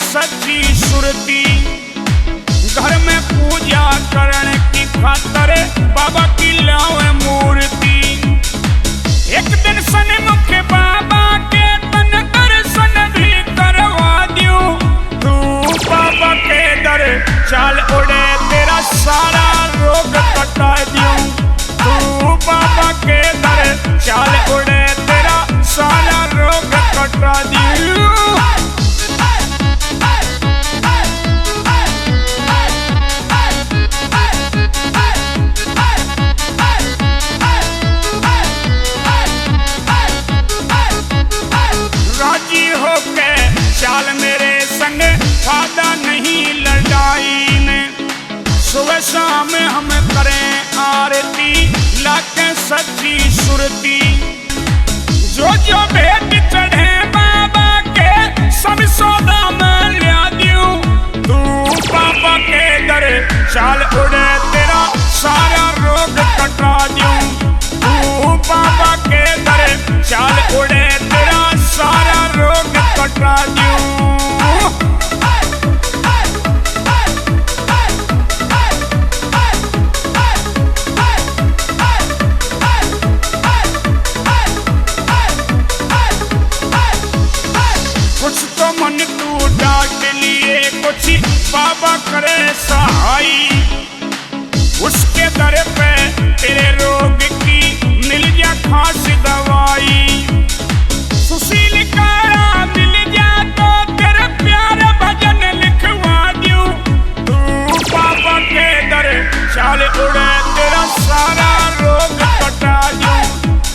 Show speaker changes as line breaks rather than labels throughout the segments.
सच्ची सुरती। घर में पूजा करने की खातर बाबा की लावे मूर्ति। एक दिन सन्मुख बाबा के तन दर्शन भी करवा दूं। तू बाबा के दर चाल उड़े तेरा सारा रोग कटा दूं। तू बाबा के दर चाल उड़े तेरा सारा रोग कटा दूं। राजी होके चाल मेरे संग, फायदा नहीं लड़ाई में। सुबह शाम हम करें आरती, लाके सच्ची सुरती। जो जो भेंट चढ़े बाबा के, सब सौदा में ला दूं। तू बाबा के दर चाल उड़े तेरा सारा रोग कटा दूं। तू बाबा के दर चाल उड़े तेरा सारा रोग कटा दूं। कुछ तो मन तू डांट लिए, कुछ बाबा करे सहाई। उसके दर पे तेरे रोग की मिल जा खास दवाई। सुशील कारा मिल जा तो तेरे प्यार भजन लिखवा दूं। तू बाबा के दर चाल उड़े तेरा सारा रोग कटा दूं।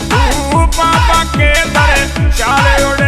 तू बाबा के दर चाल उड़े